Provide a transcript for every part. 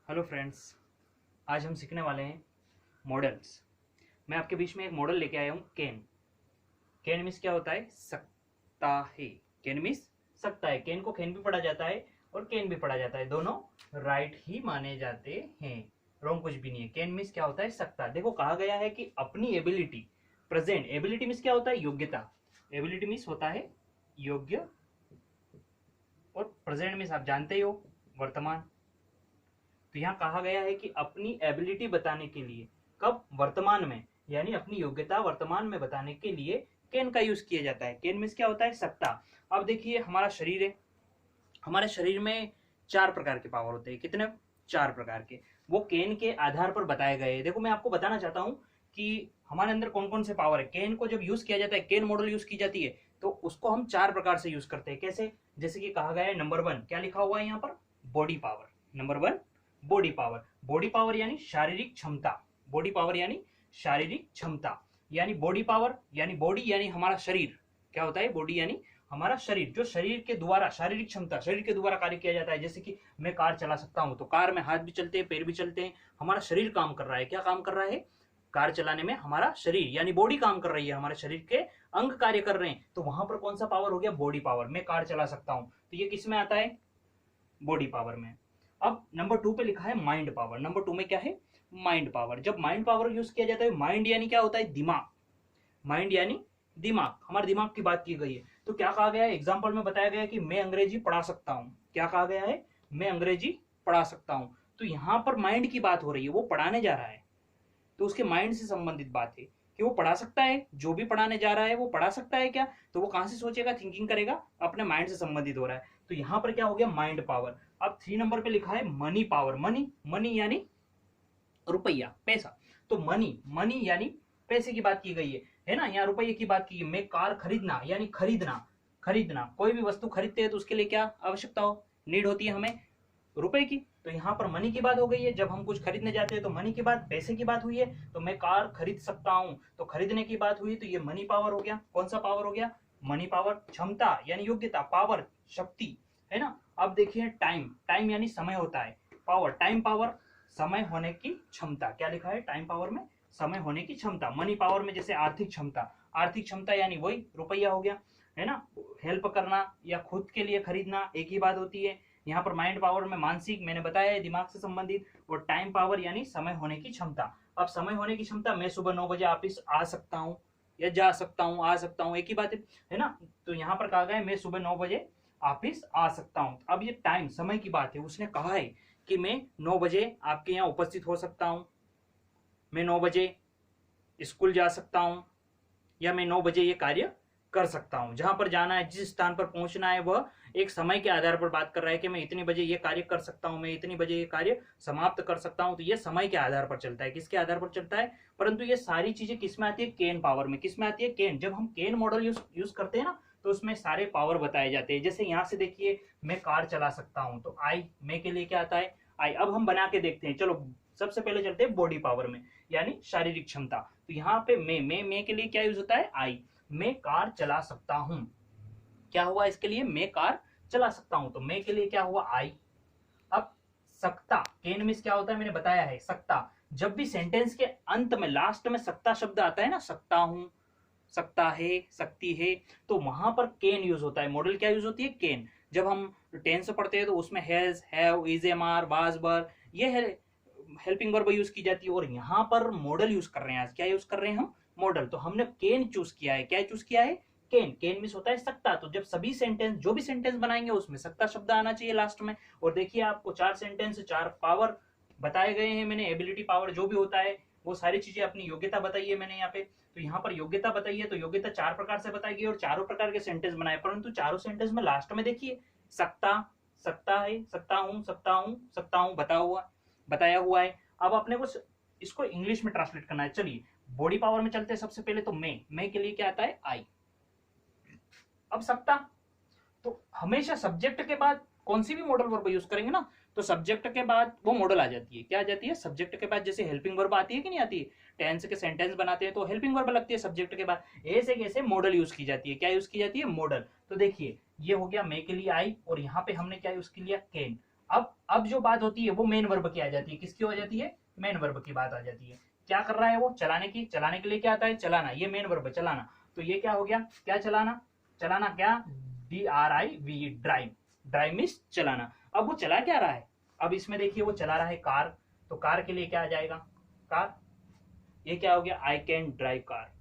Hello friends, आज हम सीखने वाले हैं मॉडल्स। मैं आपके बीच में एक मॉडल लेके आया हूँ कैन। कैन मीन्स क्या होता है? सकता है। कैन मीन्स सकता है। कैन को कैन भी पढ़ा जाता है और कैन भी पढ़ा जाता है, दोनों राइट ही माने जाते हैं। रॉन्ग कुछ भी नहीं है। कैन मीन्स क्या होता है? सकता। देखो कहा गया है कि अपनी एबिलिटी, प्रेजेंट एबिलिटी मीन्स क्या होता है? योग्यता। एबिलिटी मीन्स होता है योग्य, और प्रेजेंट मीन्स आप जानते ही हो वर्तमान। तो यहाँ कहा गया है कि अपनी एबिलिटी बताने के लिए, कब? वर्तमान में, यानी अपनी योग्यता वर्तमान में बताने के लिए कैन का यूज किया जाता है। कैन मीन्स क्या होता है? सकता। अब देखिए हमारा शरीर है, हमारे शरीर में 4 प्रकार के पावर होते हैं। कितने? 4 प्रकार के। वो कैन के आधार पर बताए गए हैं। देखो मैं आपको बताना चाहता हूं कि हमारे अंदर कौन कौन से पावर है। कैन को जब यूज किया जाता है, कैन मॉडल यूज की जाती है, तो उसको हम 4 प्रकार से यूज करते हैं। कैसे? जैसे कि कहा गया है नंबर 1, क्या लिखा हुआ है यहाँ पर? Body power. Number 1 body power. Body power यानी शारीरिक क्षमता। बॉडी पावर यानी शारीरिक क्षमता, यानी बॉडी पावर यानी बॉडी यानी हमारा शरीर। क्या होता है? बॉडी यानी हमारा शरीर, जो शरीर के द्वारा, शारीरिक क्षमता, शरीर के द्वारा कार्य किया जाता है। जैसे कि मैं कार चला सकता हूं, तो कार में हाथ भी चलते हैं, पैर भी चलते हैं, हमारा शरीर काम कर रहा है। क्या काम कर रहा है? कार चलाने में हमारा शरीर यानी बॉडी काम कर रही है, हमारे शरीर के अंग कार्य कर रहे हैं। तो वहां पर कौन सा पावर हो गया? Body power. मैं कार चला सकता हूं, तो ये किस में आता है? बॉडी पावर में। अब नंबर 2 पे लिखा है माइंड पावर। नंबर 2 में क्या है? Mind power. जब माइंड पावर यूज किया जाता है, माइंड यानी क्या होता है? दिमाग। माइंड यानी दिमाग, हमारे दिमाग की बात की गई है। तो क्या कहा गया है? एग्जाम्पल में बताया गया है कि मैं अंग्रेजी पढ़ा सकता हूं। क्या कहा गया है? मैं अंग्रेजी पढ़ा सकता हूं। तो यहां पर माइंड की बात हो रही है, वो पढ़ाने जा रहा है, तो उसके माइंड से संबंधित बात है कि वो पढ़ा सकता है। जो भी पढ़ाने जा रहा है वो पढ़ा सकता है क्या? तो वो कहां से सोचेगा, थिंकिंग करेगा, अपने माइंड से संबंधित हो रहा है। तो यहां पर क्या हो गया? Mind power. अब 3 नंबर पे लिखा है मनी पावर। मनी, मनी यानी रुपया, पैसा। तो मनी, मनी यानी पैसे की बात की गई है ना? यहाँ रुपये की बात की। मैं कार खरीदना यानी खरीदना। खरीदना, कोई भी वस्तु खरीदते हैं तो उसके लिए क्या आवश्यकता हो, नीड होती है हमें? रुपए की। तो यहाँ पर मनी की बात हो गई है। जब हम कुछ खरीदने जाते हैं तो मनी की बात, पैसे की बात हुई है। तो मैं कार खरीद सकता हूं, तो खरीदने की बात हुई, तो ये मनी पावर हो गया। कौन सा पावर हो गया? Money power. क्षमता यानी योग्यता, पावर शक्ति, है ना? अब देखिए टाइम, टाइम यानी समय होता है। पावर, टाइम पावर, समय होने की क्षमता। क्या लिखा है टाइम पावर में? समय होने की क्षमता। मनी पावर में जैसे आर्थिक क्षमता, आर्थिक क्षमता यानी वही रुपया हो गया, है ना? हेल्प करना या खुद के लिए खरीदना एक ही बात होती है। यहाँ पर माइंड पावर में मानसिक, मैंने बताया है, दिमाग से संबंधित। और टाइम पावर यानी समय होने की क्षमता। अब समय होने की क्षमता, मैं सुबह 9 बजे ऑफिस आ सकता हूँ या जा सकता हूँ, आ सकता हूँ, एक ही बात है ना? तो यहाँ पर कहा गया है मैं सुबह 9 बजे ऑफिस आ सकता हूँ। अब ये टाइम, समय की बात है। उसने कहा है कि मैं 9 बजे आपके यहाँ उपस्थित हो सकता हूँ, मैं 9 बजे स्कूल जा सकता हूँ, या मैं 9 बजे ये कार्य कर सकता हूं। जहां पर जाना है, जिस स्थान पर पहुंचना है, वह एक समय के आधार पर बात कर रहा है कि मैं इतनी बजे ये कार्य कर सकता हूं, मैं इतनी बजे ये कार्य समाप्त कर सकता हूं। तो ये समय के आधार पर चलता है। किसके आधार पर चलता है? परंतु ये सारी चीजें किस में आती है? कैन पावर में। किस में आती है? कैन। जब हम कैन मॉडल यूज करते हैं ना, तो उसमें सारे पावर बताए जाते हैं। जैसे यहां से देखिए, मैं कार चला सकता हूं, तो आई, मैं के लिए क्या आता है? आई। अब हम बना के देखते हैं। चलो सबसे पहले चलते हैं बॉडी पावर में, यानी शारीरिक क्षमता। तो यहाँ पे मैं के लिए क्या यूज होता है? आई। मैं कार चला सकता हूं। क्या हुआ इसके लिए? मैं कार चला सकता हूं। तो मैं के लिए क्या हुआ? आई। अब सकता, कैन मीन्स क्या होता है? मैंने बताया है, सकता। जब भी सेंटेंस के अंत में, लास्ट में सकता शब्द आता है ना, सकता हूं, सकता है, सकती है, तो वहां पर कैन यूज होता है। मॉडल क्या यूज होती है? कैन। जब हम टेंस पढ़ते हैं तो उसमें has, have, is, am, are, was, were, ये है हेल्पिंग वर्ब यूज की जाती है। और यहाँ पर मॉडल यूज कर रहे हैं। आज क्या यूज कर रहे हैं हम? मॉडल। तो हमने कैन चूज किया है। क्या चूज किया है? कैन। कैन मीन्स होता है सकता। तो जब सभी सेंटेंस, जो भी सेंटेंस बनाएंगे, उसमें सकता शब्द आना चाहिए लास्ट में। और देखिए आपको 4 सेंटेंस, 4 पावर बताए गए हैं मैंने। एबिलिटी पावर जो भी होता है, वो सारी चीजें, अपनी योग्यता बताई है मैंने यहाँ पे। तो यहाँ पर योग्यता बताई है, तो योग्यता 4 प्रकार से बताई गई और चारों प्रकार के सेंटेंस बनाए। परंतु चारों सेंटेंस में लास्ट में देखिए सकता, सकता है, सकता हूं, सकता हूं, सकता हूं बताया हुआ है। अब अपने को इसको इंग्लिश में ट्रांसलेट करना है। चलिए बॉडी पावर में चलते हैं। सबसे पहले तो मैं के लिए क्या आता है? आई। अब सकता, तो हमेशा सब्जेक्ट के बाद कौन सी भी मॉडल वर्ब यूज करेंगे ना, तो सब्जेक्ट के बाद वो मॉडल आ जाती है। क्या आ जाती है? सब्जेक्ट के बाद। जैसे हेल्पिंग वर्ब आती है कि नहीं आती है? टेंस के सेंटेंस बनाते हैं तो हेल्पिंग वर्ब लगती है सब्जेक्ट के बाद। ऐसे कैसे मॉडल यूज की जाती है? क्या यूज की जाती है? मॉडल। तो देखिए ये हो गया मैं के लिए आई, और यहाँ पे हमने क्या यूज किया? कैन। अब जो बात होती है वो मेन वर्ब की आ जाती है। किसकी हो जाती है? मेन वर्ब की बात आ जाती है। क्या कर रहा है वो? चलाने के लिए क्या आता है? चलाना। ये मेन वर्ब चलाना। तो ये क्या हो गया? क्या चलाना? चलाना क्या? DRIV, drive. ड्राइव मीन्स चलाना। अब वो चला क्या रहा है? अब इसमें देखिए वो चला रहा है कार, तो कार के लिए क्या आ जाएगा? कार। ये क्या हो गया? I can drive car.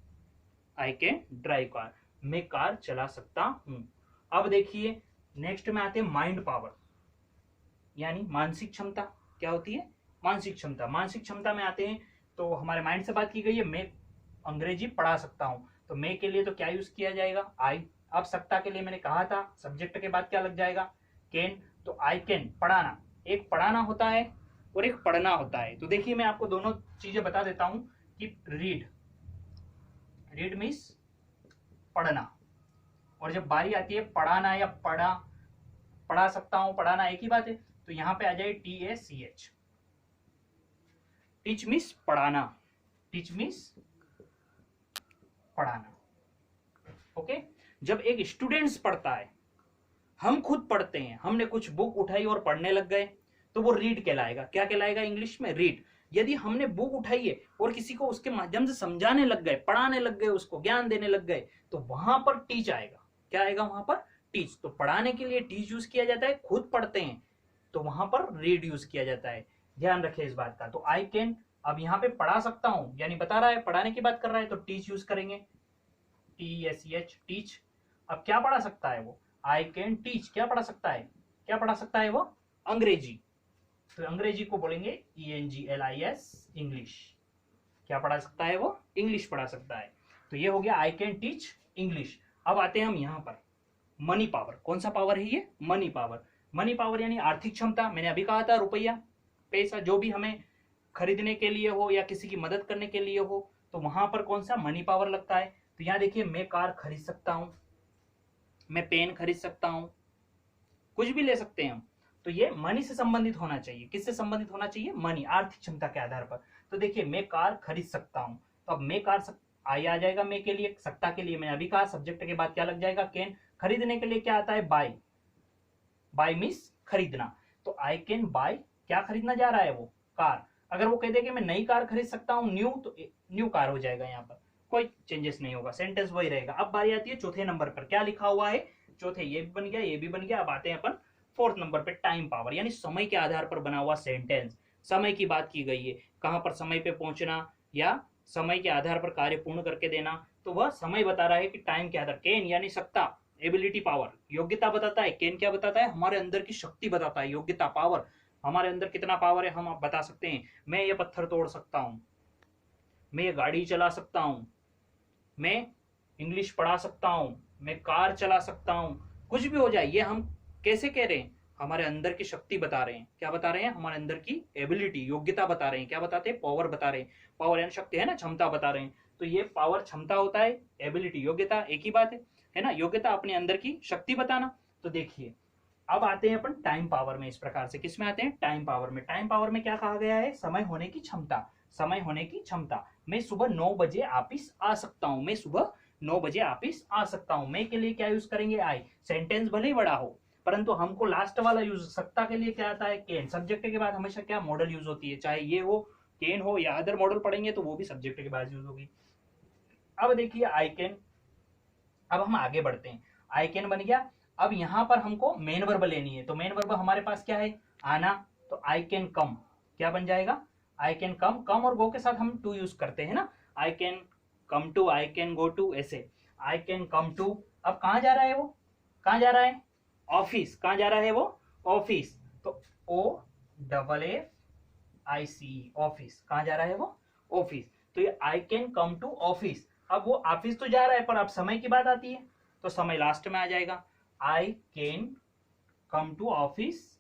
I can drive car, मैं कार चला सकता हूं। अब देखिए नेक्स्ट में आते हैं माइंड पावर, यानी मानसिक क्षमता। क्या होती है? मानसिक क्षमता। मानसिक क्षमता में आते हैं तो हमारे माइंड से बात की गई है, मैं अंग्रेजी पढ़ा सकता हूं, तो मैं के लिए तो क्या यूज किया जाएगा? आई। अब सकता के लिए मैंने कहा था सब्जेक्ट के बाद क्या लग जाएगा? कैन। तो आई कैन, पढ़ाना। एक पढ़ाना होता है और एक पढ़ना होता है। तो देखिए मैं आपको दोनों चीजें बता देता हूं कि रीड, रीड मीन्स पढ़ना, और जब बारी आती है पढ़ाना या पढ़ा सकता हूं, पढ़ाना एक ही बात है, तो यहां पे आ जाए TACH। टीच मीन्स पढ़ाना, टीच मीन्स पढ़ाना। ओके। जब एक स्टूडेंट्स पढ़ता है, हम खुद पढ़ते हैं, हमने कुछ बुक उठाई और पढ़ने लग गए, तो वो रीड कहलाएगा। क्या कहलाएगा इंग्लिश में? रीड। यदि हमने बुक उठाई है और किसी को उसके माध्यम से समझाने लग गए, पढ़ाने लग गए, उसको ज्ञान देने लग गए, तो वहां पर टीच आएगा। क्या आएगा वहां पर? टीच। तो पढ़ाने के लिए टीच यूज किया जाता है, खुद पढ़ते हैं तो वहां पर रीड यूज किया जाता है। ध्यान रखिए इस बात का। तो आई कैन, अब यहाँ पे पढ़ा सकता हूं यानी बता रहा है, पढ़ाने की बात कर रहा है, तो टीच यूज करेंगे, TECH, टीच। अब क्या पढ़ा सकता है वो? I can teach. क्या पढ़ा सकता है? क्या पढ़ा सकता है वो? अंग्रेजी। तो अंग्रेजी को बोलेंगे ENGLIS, इंग्लिश। क्या पढ़ा सकता है वो? इंग्लिश पढ़ा सकता है। तो ये हो गया आई कैन टीच इंग्लिश। अब आते हैं हम यहाँ पर मनी पावर। कौन सा पावर है ये? Money power. मनी पावर यानी आर्थिक क्षमता। मैंने अभी कहा था रुपया, पैसा, जो भी हमें खरीदने के लिए हो या किसी की मदद करने के लिए हो, तो वहां पर कौन सा? मनी पावर लगता है। तो यहाँ देखिए मैं कार खरीद सकता हूं, मैं पेन खरीद सकता हूं, कुछ भी ले सकते हैं हम। तो ये मनी से संबंधित होना चाहिए। किससे संबंधित होना चाहिए? मनी, आर्थिक क्षमता के आधार पर। तो देखिए मैं कार खरीद सकता हूं, तो अब मैं कार आई आ जाएगा मैं के लिए। सकता के लिए मैंने अभी कहा सब्जेक्ट के बाद क्या लग जाएगा? कैन। खरीदने के लिए क्या आता है? बाय। बाय मीन्स खरीदना। तो आई कैन बाय, क्या खरीदना जा रहा है वो? कार। अगर वो कह दे कि मैं नई कार खरीद सकता हूं, न्यू, तो न्यू कार हो जाएगा। यहाँ पर कोई चेंजेस नहीं होगा, सेंटेंस वही रहेगा। अब बारी आती है चौथे नंबर पर। क्या लिखा हुआ है? चौथे, ये भी बन गया, ये भी बन गया। अब आते हैं अपन फोर्थ नंबर पे, टाइम पावर, यानी समय के आधार पर बना हुआ सेंटेंस। समय की बात की गई है, कहां पर समय पे पहुंचना या समय के आधार पर कार्य पूर्ण करके देना, तो वह समय बता रहा है कि टाइम के आधार। कैन यानी सकता, एबिलिटी, पावर, योग्यता बताता है। कैन क्या बताता है? हमारे अंदर की शक्ति बताता है। योग्यता, पावर, हमारे अंदर कितना पावर है हम आप बता सकते हैं। मैं ये पत्थर तोड़ सकता हूं, मैं ये गाड़ी चला सकता हूं, मैं इंग्लिश पढ़ा सकता हूं, मैं कार चला सकता हूं, कुछ भी हो जाए। ये हम कैसे कह रहे हैं? हमारे अंदर की शक्ति बता रहे हैं। क्या बता रहे हैं? हमारे अंदर की एबिलिटी, योग्यता बता रहे हैं। क्या बताते हैं? पावर बता रहे हैं। पावर यानी शक्ति है ना, क्षमता बता रहे हैं। तो ये पावर क्षमता होता है, एबिलिटी योग्यता एक ही बात है ना। योग्यता अपने अंदर की शक्ति बताना। तो देखिए अब आते हैं अपन टाइम पावर में। इस प्रकार से किस में आते हैं? टाइम पावर में। टाइम पावर में क्या कहा गया है? समय होने की क्षमता। समय होने की क्षमता। मैं सुबह 9 बजे ऑफिस आ सकता हूं, मैं सुबह 9 बजे ऑफिस आ सकता हूं। मैं के लिए क्या यूज करेंगे? आई। सेंटेंस भले ही बड़ा हो, परंतु हमको लास्ट वाला यूज, सकता के लिए क्या आता है? कैन। सब्जेक्ट के बाद हमेशा क्या मॉडल यूज होती है, चाहे ये हो, कैन हो, या अदर मॉडल पढ़ेंगे तो वो भी सब्जेक्ट के बाद यूज होगी। अब देखिए आई कैन। अब हम आगे बढ़ते हैं। आई कैन बन गया। अब यहां पर हमको मेन वर्ब लेनी है, तो मेन वर्ब हमारे पास क्या है? आना। तो आई कैन कम, क्या बन जाएगा? आई कैन कम। कम और गो के साथ हम टू यूज करते हैं ना, I can come to, I can go to, ऐसे। I can come to. अब कहां जा रहा है वो? कहां जा रहा है? ऑफिस। कहां जा रहा है वो? ऑफिस। तो OFFIC, ऑफिस। कहां जा रहा है वो? ऑफिस। तो ये I can come to office. अब वो ऑफिस तो जा रहा है, पर अब समय की बात आती है तो समय लास्ट में आ जाएगा। I can come to office.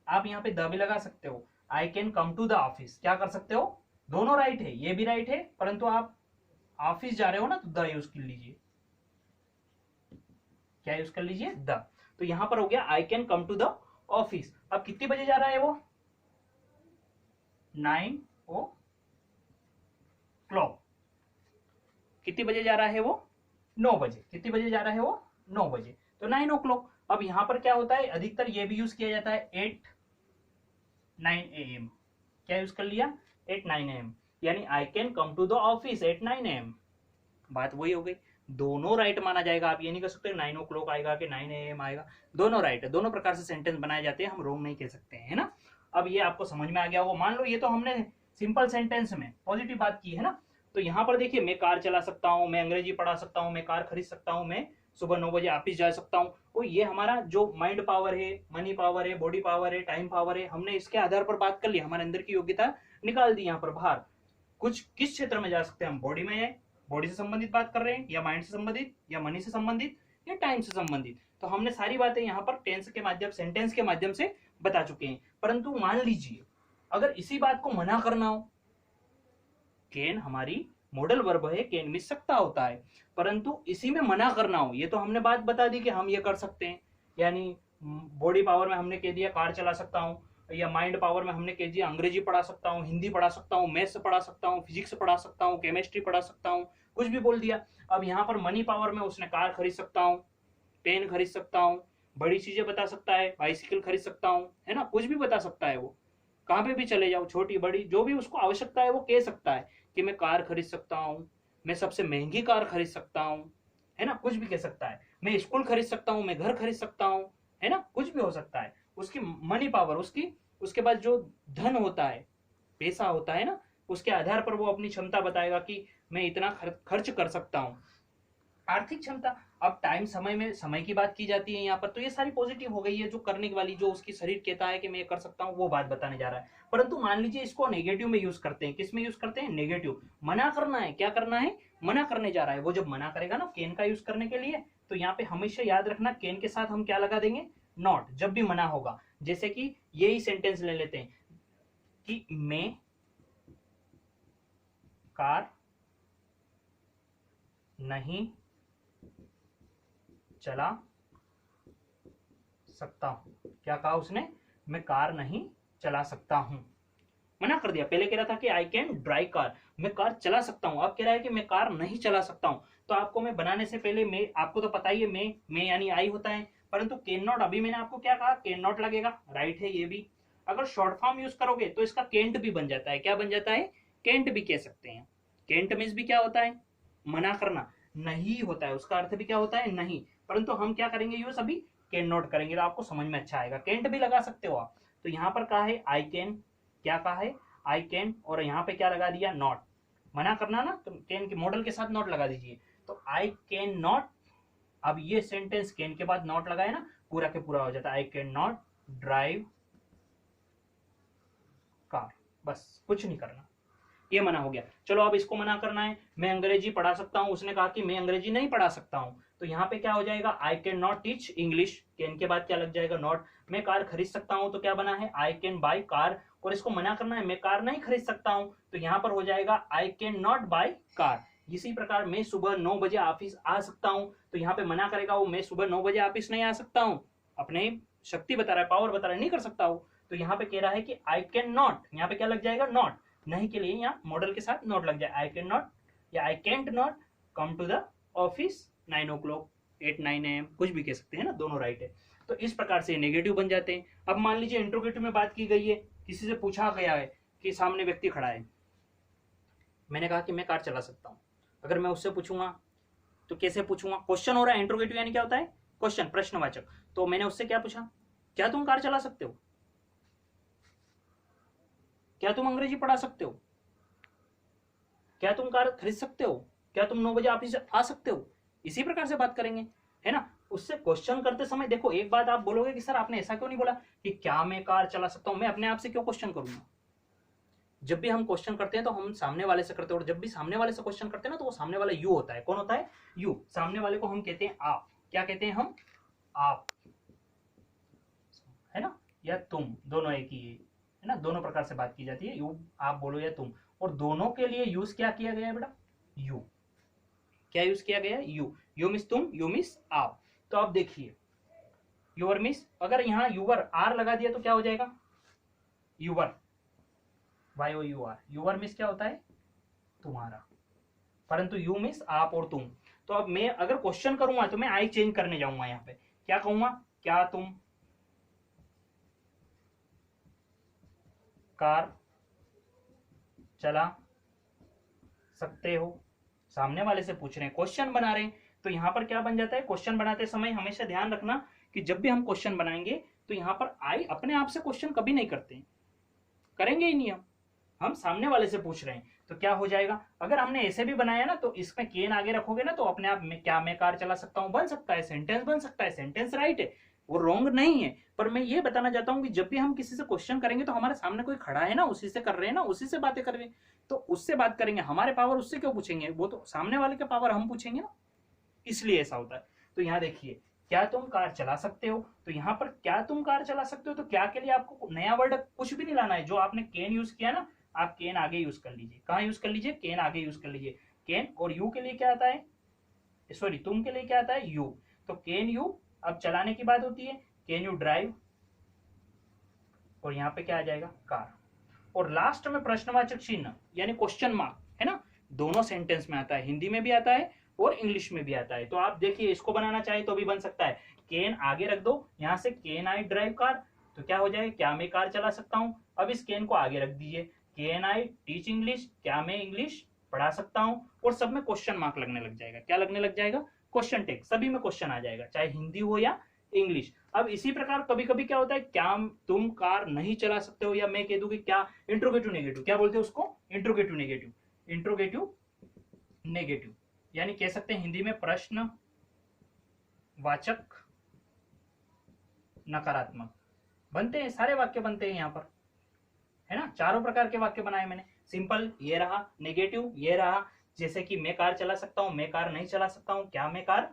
आप यहाँ पे द भी लगा सकते हो। I can come to the office, क्या कर सकते हो? दोनों राइट है, ये भी राइट है, परंतु आप ऑफिस जा रहे हो ना, तो द यूज कर लीजिए। क्या यूज कर लीजिए? द। तो यहां पर हो गया I can come to the office. अब कितने बजे जा रहा है वो? 9 o'clock। कितने बजे जा रहा है वो? 9 बजे। कितने बजे जा रहा है वो? 9 बजे। तो 9 o'clock। अब यहाँ पर क्या होता है, अधिकतर ये भी यूज किया जाता है 8-9 AM। क्या यूज कर लिया, 8-9 AM, यानी I can come to the office at 9 AM। बात वही हो गई, दोनों राइट माना जाएगा। आप ये नहीं कर सकते 9 o'clock आएगा कि 9 AM आएगा, दोनों राइट है। दोनों प्रकार से सेंटेंस बनाए जाते हैं, हम रोंग नहीं कह सकते हैं, है ना। अब ये आपको समझ में आ गया होगा। मान लो ये तो हमने सिंपल सेंटेंस में पॉजिटिव बात की है ना। तो यहाँ पर देखिए, मैं कार चला सकता हूँ, मैं अंग्रेजी पढ़ा सकता हूँ, मैं कार खरीद सकता हूँ, मैं सुबह 9 बजे ऑफिस जा सकता हूँ। तो ये हमारा जो माइंड पावर है, मनी पावर है, बॉडी पावर है, टाइम पावर है, हमने इसके आधार पर बात कर ली, हमारे अंदर की योग्यता निकाल दी यहाँ पर बाहर। कुछ किस क्षेत्र में जा सकते हैं हम, बॉडी में है, बॉडी से संबंधित बात कर रहे हैं, या माइंड से संबंधित, या मनी से संबंधित, या टाइम से संबंधित। तो हमने सारी बातें यहाँ पर टेंस के माध्यम, सेंटेंस के माध्यम से बता चुके हैं। परंतु मान लीजिए अगर इसी बात को मना करना हो, कैन हमारी मॉडल वर्ब है, कैन मिस सकता होता है, परंतु इसी में मना करना हो, ये तो हमने बात बता दी कि हम ये कर सकते हैं। यानी बॉडी पावर में हमने कह दिया कार चला सकता हूँ, या माइंड पावर में हमने कह दिया अंग्रेजी पढ़ा सकता हूँ, हिंदी पढ़ा सकता हूँ, मैथ्स पढ़ा सकता हूँ, फिजिक्स पढ़ा सकता हूँ, केमिस्ट्री पढ़ा सकता हूँ, कुछ भी बोल दिया। अब यहाँ पर मनी पावर में उसने कार खरीद सकता हूँ, पेन खरीद सकता हूँ, बड़ी चीजें बता सकता है, बाइसिकल खरीद सकता हूँ, है ना, कुछ भी बता सकता है। वो कहाँ पे भी चले जाओ, छोटी बड़ी जो भी उसको आवश्यकता है वो कह सकता है कि मैं कार खरीद सकता हूँ, मैं सबसे महंगी कार खरीद सकता हूँ, है ना, कुछ भी कह सकता है। मैं स्कूल खरीद सकता हूँ, मैं घर खरीद सकता हूँ, है ना, कुछ भी हो सकता है। उसकी मनी पावर, उसकी उसके बाद जो धन होता है, पैसा होता है ना, उसके आधार पर वो अपनी क्षमता बताएगा कि मैं इतना खर्च कर सकता हूँ, आर्थिक क्षमता। अब टाइम, समय में समय की बात की जाती है यहाँ पर, तो ये सारी पॉजिटिव हो गई है, जो करने वाली, जो उसकी शरीर कहता है कि मैं ये कर सकता हूँ, वो बात बताने जा रहा है। परंतु मान लीजिए इसको नेगेटिव में यूज करते हैं, किस में यूज करते हैं, नेगेटिव। मना करना है, क्या करना है, मना करने जा रहा है। वो जब मना करेगा ना कैन का यूज करने के लिए, तो यहाँ पे हमेशा याद रखना कैन के साथ हम क्या लगा देंगे, नॉट, जब भी मना होगा। जैसे कि यही सेंटेंस ले लेते हैं कि मैं कार नहीं चला सकता हूं। क्या कहा उसने, मैं कार नहीं चला सकता हूं, मना कर दिया। पहले कह रहा था कि आई कैन ड्राइव कार, मैं कार चला सकता हूं, अब कह रहा है कि मैं कार नहीं चला सकता हूं। तो आपको मैं बनाने से पहले, मैं आपको तो पता ही है, मैं यानी आई होता है, परंतु कैन नॉट, अभी मैंने आपको क्या कहा, कैन नॉट लगेगा, राइट है ये भी। अगर शॉर्ट फॉर्म यूज करोगे तो इसका केंट भी बन जाता है। क्या बन जाता है, केंट भी कह सकते हैं। केंट मीन्स भी क्या होता है, मना करना, नहीं होता है, उसका अर्थ भी क्या होता है, नहीं। परंतु हम क्या करेंगे यूज, अभी कैन नॉट करेंगे, तो आपको समझ में अच्छा आएगा। केंट भी लगा सकते हो आप। तो यहाँ पर कहा है आई कैन, क्या कहा है, आई कैन, और यहाँ पे क्या लगा दिया, नॉट। मना करना ना, तो कैन के मॉडल के साथ नॉट लगा दीजिए। तो आई कैन नॉट, अब ये सेंटेंस कैन के बाद नॉट लगाए ना, पूरा के पूरा हो जाता है, आई कैन नॉट ड्राइव कार। बस कुछ नहीं करना, ये मना हो गया। चलो अब इसको मना करना है, मैं अंग्रेजी पढ़ा सकता हूं, उसने कहा कि मैं अंग्रेजी नहीं पढ़ा सकता हूं। तो यहाँ पे क्या हो जाएगा, I can not teach English, can के बाद क्या लग जाएगा, नॉट। मैं कार खरीद सकता हूं, तो क्या बना है, आई कैन बाय कार, और इसको मना करना है, मैं कार नहीं खरीद सकता हूं, तो यहाँ पर हो जाएगा I can not by car. इसी प्रकार मैं सुबह 9 बजे ऑफिस आ सकता हूं, तो यहाँ पे मना करेगा वो, मैं सुबह 9 बजे ऑफिस नहीं आ सकता हूं, अपने शक्ति बता रहा है, पावर बता रहा है, नहीं कर सकता हूं। तो यहाँ पे कह रहा है कि आई कैन नॉट, यहाँ पे क्या लग जाएगा, नॉट। नहीं के लिए यहाँ मॉडल के साथ नॉट लग जाए, आई कैन नॉट या I can't not come to the office 9 o'clock 8-9 AM, कुछ भी कह सकते हैं ना, दोनों राइट है। तो इस प्रकार से नेगेटिव बन जाते हैं। अब मान लीजिए इंट्रोगेटिव में बात की गई है, किसी से पूछा गया है कि सामने व्यक्ति खड़ा है, मैंने कहा कि मैं कार चला सकता हूँ। अगर मैं उससे पूछूंगा तो कैसे पूछूंगा, क्वेश्चन हो रहा है, इंट्रोगेटिव यानी क्या होता है, क्वेश्चन, प्रश्नवाचक। तो मैंने उससे क्या पूछा, क्या तुम कार चला सकते हो, क्या तुम अंग्रेजी पढ़ा सकते हो, क्या तुम कार खरीद सकते हो, क्या तुम 9 बजे ऑफिस आ सकते हो। इसी प्रकार से बात करेंगे, है ना। उससे क्वेश्चन करते समय देखो, एक बात आप बोलोगे कि सर आपने ऐसा क्यों नहीं बोला कि क्या मैं कार चला सकता हूं, मैं अपने आप से क्यों क्वेश्चन करूंगा। जब भी हम क्वेश्चन करते हैं तो हम सामने वाले से करते हैं, और जब भी सामने वाले से क्वेश्चन करते हैं ना, तो वो सामने वाला यू होता है। कौन होता है, यू। सामने वाले को हम कहते हैं आप। क्या कहते हैं हम, आप, है ना, या तुम, दोनों एक ही है ना, दोनों प्रकार से बात की जाती है, यू आप बोलो या तुम। और दोनों के लिए यूज क्या किया गया है बेटा, यू। क्या यूज किया गया है, यू। यू मिस तुम, यू मिस आप। तो अब देखिए, यूवर मिस, अगर यहाँ यूवर आर लगा दिया तो क्या हो जाएगा, your, Y O U R. Your miss क्या होता है, तुम्हारा, परंतु यू मिस आप और तुम। तो अब मैं अगर क्वेश्चन करूंगा तो मैं आई चेंज करने जाऊंगा, यहाँ पे क्या कहूंगा, क्या तुम कार चला सकते हो? सामने वाले से पूछ रहे हैं, क्वेश्चन बना रहे हैं। तो यहां पर क्या बन जाता है, क्वेश्चन बनाते समय हमेशा ध्यान रखना कि जब भी हम क्वेश्चन बनाएंगे तो यहां पर आई अपने आप से क्वेश्चन कभी नहीं करते हैं, करेंगे ही नहीं हम सामने वाले से पूछ रहे हैं। तो क्या हो जाएगा, अगर हमने ऐसे भी बनाया ना तो इसमें केन आगे रखोगे ना तो अपने आप में क्या मैं कार चला सकता हूं बन सकता है, सेंटेंस बन सकता है, सेंटेंस राइट है, वो रॉन्ग नहीं है। पर मैं ये बताना चाहता हूं कि जब भी हम किसी से क्वेश्चन करेंगे तो हमारे सामने कोई खड़ा है ना, उसी से कर रहे हैं ना, उसी से बातें कर रहे हैं, तो उससे बात करेंगे, हमारे पावर उससे क्यों पूछेंगे, वो तो सामने वाले के पावर हम पूछेंगे ना, इसलिए ऐसा होता है। तो यहाँ देखिए, क्या तुम कार चला सकते हो, तो यहाँ पर क्या तुम कार चला सकते हो, तो क्या के लिए आपको नया वर्ड कुछ भी नहीं लाना है। जो आपने केन यूज किया ना, आप केन आगे यूज कर लीजिए। कहाँ यूज कर लीजिए, केन आगे यूज कर लीजिए। केन और यू के लिए क्या आता है, सॉरी तुम के लिए क्या आता है, यू। तो केन यू, अब चलाने की बात होती है, केन यू ड्राइव, और यहाँ पे क्या आ जाएगा, कार। और लास्ट में प्रश्नवाचक चिन्ह यानी क्वेश्चन मार्क है ना, दोनों सेंटेंस में आता है, हिंदी में भी आता है और इंग्लिश में भी आता है। तो आप देखिए, इसको बनाना चाहे तो भी बन सकता है, केन आगे रख दो, यहां से केन आई ड्राइव कार, तो क्या हो जाएगा, क्या मैं कार चला सकता हूं। अब इस केन को आगे रख दीजिए, केन आई टीच इंग्लिश, क्या मैं इंग्लिश पढ़ा सकता हूं, और सब में क्वेश्चन मार्क लगने लग जाएगा। क्या लगने लग जाएगा, क्वेश्चन टेक, सभी में क्वेश्चन आ जाएगा, चाहे हिंदी हो या इंग्लिश। अब इसी प्रकार कभी कभी क्या होता है, क्या तुम कार नहीं चला सकते हो, या मैं कह दूं कि क्या, इंट्रोगेटिव नेगेटिव, क्या बोलते हैं उसको, इंट्रोगेटिव नेगेटिव, इंट्रोगेटिव नेगेटिव, यानी कह सकते हैं हिंदी में प्रश्न वाचक नकारात्मक बनते हैं, सारे वाक्य बनते हैं यहाँ पर, है ना। चारों प्रकार के वाक्य बनाए मैंने, सिंपल ये रहा, नेगेटिव ये रहा, जैसे कि मैं कार चला सकता हूं, मैं कार नहीं चला सकता हूं, क्या मैं कार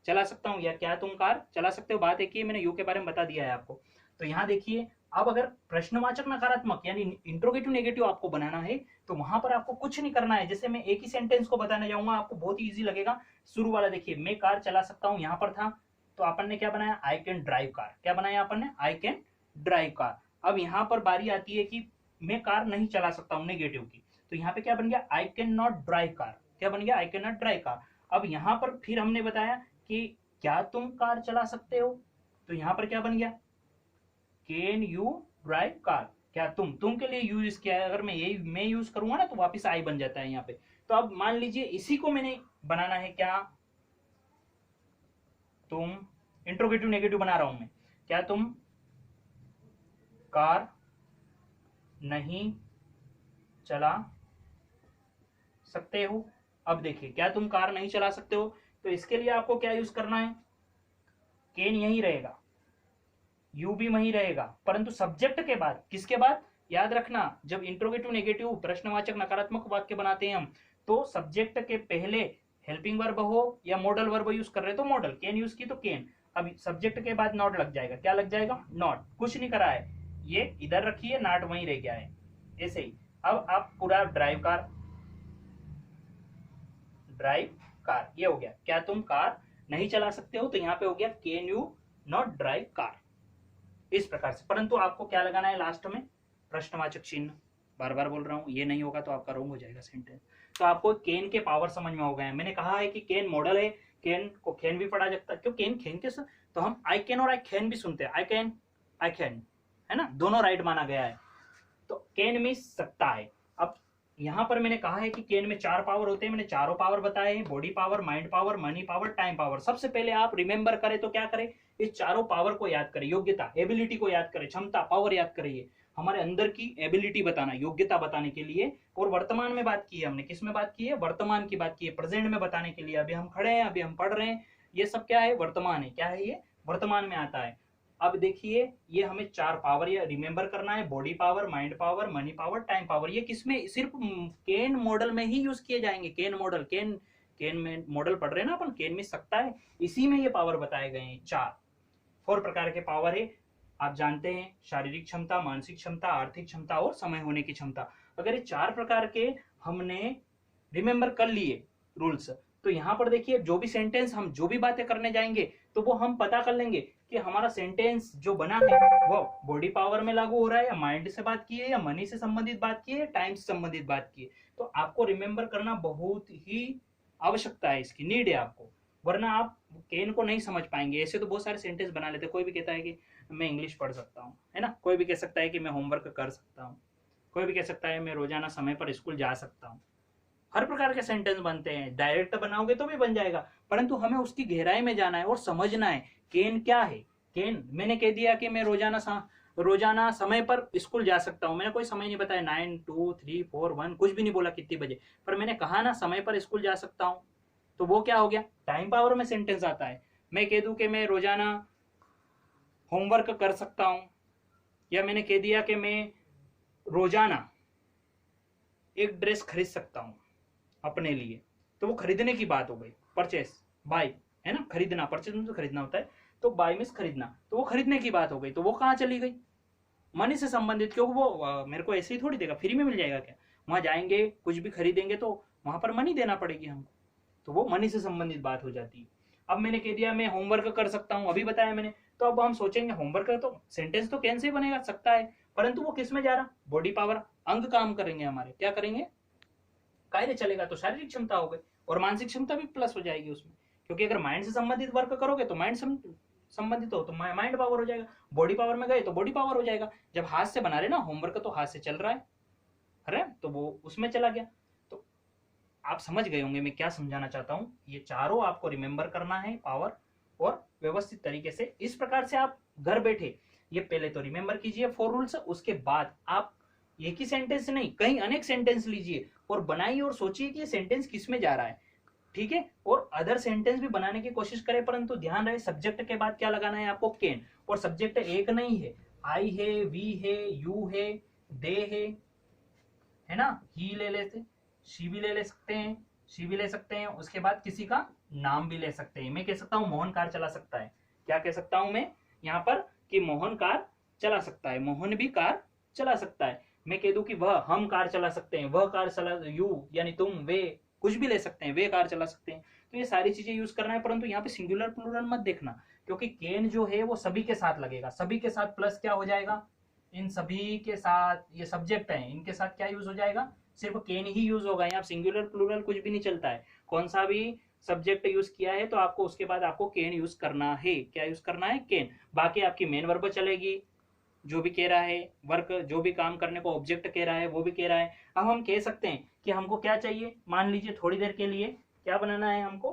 चला सकता हूं, या क्या तुम कार चला सकते हो। बात एक ही है, मैंने यू के बारे में बता दिया है आपको। तो यहाँ देखिए, अब अगर प्रश्नवाचक नकारात्मक यानी इंट्रोगेटिव नेगेटिव आपको बनाना है तो वहां पर आपको कुछ नहीं करना है। जैसे मैं एक ही सेंटेंस को बताने जाऊंगा, आपको बहुत ही ईजी लगेगा। शुरू वाला देखिए, मैं कार चला सकता हूं, यहां पर था, तो अपन ने क्या बनाया, आई कैन ड्राइव कार। क्या बनाया अपन ने, आई कैन ड्राइव कार। अब यहां पर बारी आती है कि मैं कार नहीं चला सकता हूं, नेगेटिव की, तो यहाँ पे क्या बन गया, I can not drive car. क्या बन गया, I can not drive car. अब यहाँ पर फिर हमने बताया कि क्या तुम कार चला सकते हो, तो यहां पर क्या बन गया, कैन यू ड्राइव कार। क्या तुम के लिए यूज किया है, अगर मैं यूज करूंगा ना तो वापिस आई बन जाता है यहाँ पे। तो अब मान लीजिए इसी को मैंने बनाना है, क्या तुम, इंट्रोगेटिव नेगेटिव बना रहा हूं मैं, क्या तुम कार नहीं चला सकते हो। अब देखिए, क्या तुम कार नहीं चला सकते हो, तो इसके लिए आपको क्या यूज करना है, केन यही रहेगा, यू भी वही रहेगा, परंतु सब्जेक्ट के बाद, किसके बाद, याद रखना, जब इंट्रोगेटिव नेगेटिव प्रश्नवाचक नकारात्मक वाक्य बनाते हैं हम, तो सब्जेक्ट के पहले हेल्पिंग वर्ब हो या मॉडल वर्ब यूज कर रहे तो मॉडल, केन यूज की तो केन, अब सब्जेक्ट के बाद नॉट लग जाएगा। क्या लग जाएगा, नॉट, कुछ नहीं करा है, ये इधर रखिए, नॉट वहीं रह गया है, ऐसे ही। अब आप पूरा ड्राइव कार, ड्राइव कार, ये हो गया, क्या तुम कार नहीं चला सकते हो, तो यहाँ पे हो गया can you not drive car, इस प्रकार से। परंतु आपको क्या लगाना है लास्ट में, प्रश्नवाचक चिन्ह। बार बार बोल रहा हूं, ये नहीं होगा तो आपका रॉन्ग हो जाएगा सेंटेंस। तो आपको केन के पावर समझ में हो गए हैं। मैंने कहा है कि केन मॉडल है, केन को कैन भी पढ़ा जाता है, क्यों केन खेन के तो हम आई कैन और आई कैन भी सुनते हैं, आई कैन, है ना, दोनों राइट माना गया है। तो कैन में सकता है। अब यहां पर मैंने कहा है कि केन में 4 पावर होते हैं, मैंने चारों पावर बताए हैं, body power, mind power, money power, time power. सबसे पहले आप रिमेंबर करें तो क्या करें, इस चारों पावर को याद करें, योग्यता, एबिलिटी को याद करें, क्षमता, पावर याद करिए, हमारे अंदर की एबिलिटी बताना, योग्यता बताने के लिए। और वर्तमान में बात की है हमने, किस में बात की है, वर्तमान की बात की है, प्रेजेंट में बताने के लिए, अभी हम खड़े हैं, अभी हम पढ़ रहे हैं, ये सब क्या है, वर्तमान है। क्या है ये, वर्तमान में आता है। अब देखिए, ये हमें 4 पावर ये रिमेंबर करना है, body power, mind power, money power, time power. ये किसमें, सिर्फ केन मॉडल में ही यूज किए जाएंगे। केन मॉडल, केन में मॉडल पढ़ रहे हैं ना अपन, केन में सकता है, इसी में ये पावर बताए गए हैं। 4 प्रकार के पावर है, आप जानते हैं, शारीरिक क्षमता, मानसिक क्षमता, आर्थिक क्षमता और समय होने की क्षमता। अगर ये 4 प्रकार के हमने रिमेंबर कर लिए रूल्स, तो यहाँ पर देखिए, जो भी सेंटेंस हम जो भी बातें करने जाएंगे तो वो हम पता कर लेंगे कि हमारा सेंटेंस जो बना है वो बॉडी पावर में लागू हो रहा है, या माइंड से बात की है, या मनी से संबंधित बात की है, टाइम से संबंधित बात की है। तो आपको रिमेंबर करना बहुत ही आवश्यकता है, इसकी नीड है आपको। वरना आप केन को नहीं समझ पाएंगे। ऐसे तो बहुत सारे सेंटेंस बना लेते, कोई भी कहता है कि मैं इंग्लिश पढ़ सकता हूँ, है ना, कोई भी कह सकता है कि मैं होमवर्क कर सकता हूँ, कोई भी कह सकता है मैं रोजाना समय पर स्कूल जा सकता हूँ। हर प्रकार के सेंटेंस बनते हैं, डायरेक्ट बनाओगे तो भी बन जाएगा, परंतु हमें उसकी गहराई में जाना है और समझना है केन क्या है। केन मैंने कह दिया कि मैं रोजाना समय पर स्कूल जा सकता हूँ, मैंने कोई समय नहीं बताया, 9 2 3 4 1 कुछ भी नहीं बोला कितनी बजे, पर मैंने कहा ना समय पर स्कूल जा सकता हूँ, तो वो क्या हो गया, टाइम पावर में सेंटेंस आता है। मैं कह दूं कि मैं रोजाना होमवर्क कर सकता हूं, या मैंने कह दिया कि मैं रोजाना एक ड्रेस खरीद सकता हूं अपने लिए, तो वो खरीदने की बात हो गई, परचेस बाय, है ना, खरीदना, परचेस में तो खरीदना होता है, तो बाय मीन्स खरीदना, तो वो खरीदने की बात हो गई, तो वो कहाँ चली गई, मनी से संबंधित, क्योंकि वो मेरे को ऐसे ही थोड़ी देगा, फ्री में मिल जाएगा क्या, वहां जाएंगे कुछ भी खरीदेंगे तो वहां पर मनी देना पड़ेगी हमको, तो वो मनी से संबंधित बात हो जाती है। अब मैंने कह दिया मैं होमवर्क कर सकता हूं, अभी बताया मैंने, तो अब हम सोचेंगे होमवर्क तो सेंटेंस तो कैन से बनेगा, सकता है, परंतु वो किस में जा रहा, बॉडी पावर, अंग काम करेंगे हमारे, क्या करेंगे, कार्य चलेगा, तो शारीरिक क्षमता हो गई, और मानसिक क्षमता भी प्लस हो जाएगी उसमें, क्योंकि अगर माइंड से संबंधित वर्क करोगे तो माइंड संबंधित हो तो माइंड पावर हो जाएगा, बॉडी पावर में गए तो बॉडी पावर हो जाएगा। जब हाथ से बना रहे ना होमवर्क, तो हाथ से चल रहा है तो वो उसमें चला गया। तो आप समझ गए होंगे मैं क्या समझाना चाहता हूं, ये चारों आपको रिमेंबर करना है, पावर और व्यवस्थित तरीके से, इस प्रकार से आप घर बैठे ये पहले तो रिमेंबर कीजिए 4 रूल्स, उसके बाद आप एक ही सेंटेंस नहीं कहीं अनेक सेंटेंस लीजिए और बनाइए और सोचिए कि ये सेंटेंस किस में जा रहा है, ठीक है, और अदर सेंटेंस भी बनाने की कोशिश करें, परंतु ध्यान रहे सब्जेक्ट के बाद क्या लगाना है आपको, कैन, और सब्जेक्ट एक नहीं है, आई है, वी है, यू है, दे है ना, ही ले लेते, शी भी ले सकते हैं, शी भी ले सकते हैं, उसके बाद किसी का नाम भी ले सकते हैं, मैं कह सकता हूं मोहन कार चला सकता है, क्या कह सकता हूं मैं यहाँ पर कि मोहन कार चला सकता है, मोहन भी कार चला सकता है, मैं कह दूं कि वह, हम कार चला सकते हैं, वह कार चला, यू यानी तुम, वे कुछ भी ले सकते हैं, वे कार चला सकते हैं, तो ये सारी चीजें यूज करना है, परंतु यहाँ पे सिंगुलर प्लूरल मत देखना, क्योंकि केन जो है वो सभी के साथ लगेगा, सभी के साथ प्लस क्या हो जाएगा, इन सभी के साथ, ये सब्जेक्ट है, इनके साथ क्या यूज हो जाएगा, सिर्फ केन ही यूज होगा, यहाँ सिंगुलर प्लूरल कुछ भी नहीं चलता है, कौन सा भी सब्जेक्ट यूज किया है तो आपको उसके बाद आपको केन यूज करना है, क्या यूज करना है, केन, बाकी आपकी मेन वर्ब चलेगी, जो भी कह रहा है वर्क, जो भी काम करने को ऑब्जेक्ट कह रहा है वो भी कह रहा है। अब हम कह सकते हैं कि हमको क्या चाहिए, मान लीजिए थोड़ी देर के लिए क्या बनाना है हमको,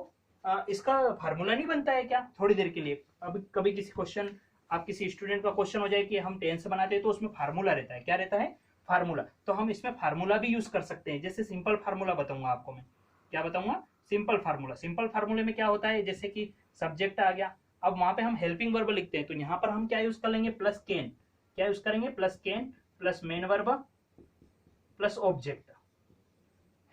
इसका फार्मूला नहीं बनता है क्या थोड़ी देर के लिए, अब कभी किसी क्वेश्चन, आप किसी स्टूडेंट का क्वेश्चन हो जाए कि हम टेंस बनाते हैं तो उसमें फार्मूला रहता है, क्या रहता है, फार्मूला, तो हम इसमें फार्मूला भी यूज कर सकते हैं, जैसे सिंपल फार्मूला बताऊंगा आपको मैं, क्या बताऊंगा, सिंपल फार्मूला, सिंपल फार्मूले में क्या होता है, जैसे कि सब्जेक्ट आ गया, अब वहां पे हम हेल्पिंग वर्ब लिखते हैं, तो यहाँ पर हम क्या यूज कर लेंगे, प्लस केन, क्या यूज करेंगे, plus can plus main verb plus object,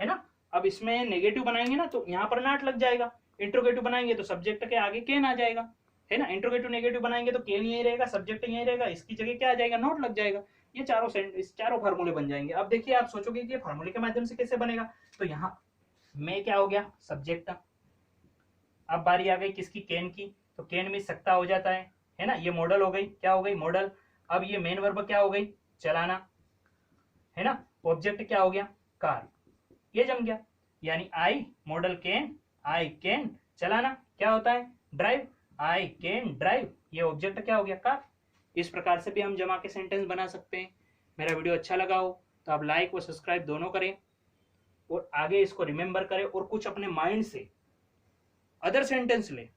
है ना। अब इसमें नेगेटिव बनाएंगे ना तो यहाँ पर नॉट लग जाएगा, इंट्रोगेटिव बनाएंगे तो सब्जेक्ट के आगे केन आ जाएगा, है ना, इंट्रोगेटिव नेगेटिव बनाएंगे तो केन यही रहेगा, सब्जेक्ट यही रहेगा, इसकी जगह क्या आ जाएगा, नॉट लग जाएगा, ये चारों फार्मूले बन जाएंगे। अब देखिए आप सोचोगे कि ये फार्मूले के माध्यम से कैसे बनेगा, तो यहाँ में क्या हो गया, सब्जेक्ट, अब बारी आ गई किसकी, केन की, तो केन में सकता हो जाता है ना, ये मॉडल हो गई, क्या हो गई, मॉडल, अब ये मेन वर्ब क्या हो गई, चलाना, है ना, ऑब्जेक्ट क्या हो गया, कार, ये जम गया, यानी I model can, I can चलाना, क्या होता है, ड्राइव, आई कैन ड्राइव, ये ऑब्जेक्ट क्या हो गया, कार। इस प्रकार से भी हम जमा के सेंटेंस बना सकते हैं। मेरा वीडियो अच्छा लगा हो तो आप लाइक और सब्सक्राइब दोनों करें और आगे इसको रिमेंबर करें और कुछ अपने माइंड से अदर सेंटेंस ले,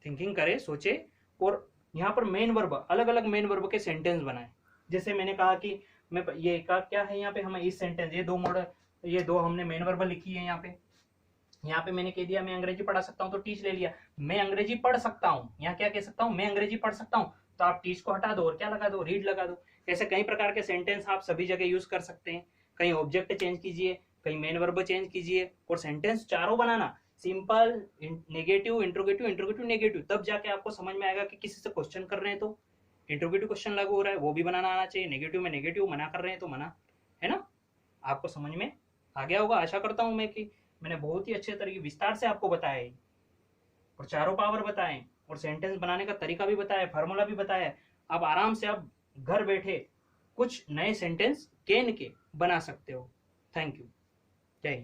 थिंकिंग करे, सोचे, और यहाँ पर मेन वर्ब, अलग अलग मेन वर्ब के सेंटेंस बनाए, जैसे मैंने कहा कि मैं ये का क्या है, यहाँ पे हमें इस सेंटेंस, ये दो मॉडल, ये दो हमने मेन वर्ब लिखी है, यहाँ पे मैंने कह दिया मैं अंग्रेजी पढ़ा सकता हूँ तो टीच ले लिया, मैं अंग्रेजी पढ़ सकता हूँ, यहाँ क्या कह सकता हूँ, मैं अंग्रेजी पढ़ सकता हूँ, तो आप टीच को हटा दो और क्या लगा दो, रीड लगा दो। ऐसे कई प्रकार के सेंटेंस आप सभी जगह यूज कर सकते हैं, कहीं ऑब्जेक्ट चेंज कीजिए, कहीं मेन वर्ब चेंज कीजिए, और सेंटेंस चारों बनाना, simple, negative, interrogative, interrogative negative, तब जाके आपको समझ में आएगा कि किसी से क्वेश्चन कर रहे हैं तो इंट्रोगेटिव क्वेश्चन लागू हो रहा है वो भी बनाना आना चाहिए, नेगेटिव में नेगेटिव, मना कर रहे हैं तो मना, है ना। आपको समझ में आ गया होगा, आशा करता हूं मैं कि मैंने बहुत ही अच्छे तरीके विस्तार से आपको बताया है, और चारों पावर बताएं और सेंटेंस बनाने का तरीका भी बताया, फार्मूला भी बताया। अब आराम से आप घर बैठे कुछ नए सेंटेंस कैन के बना सकते हो। Thank you.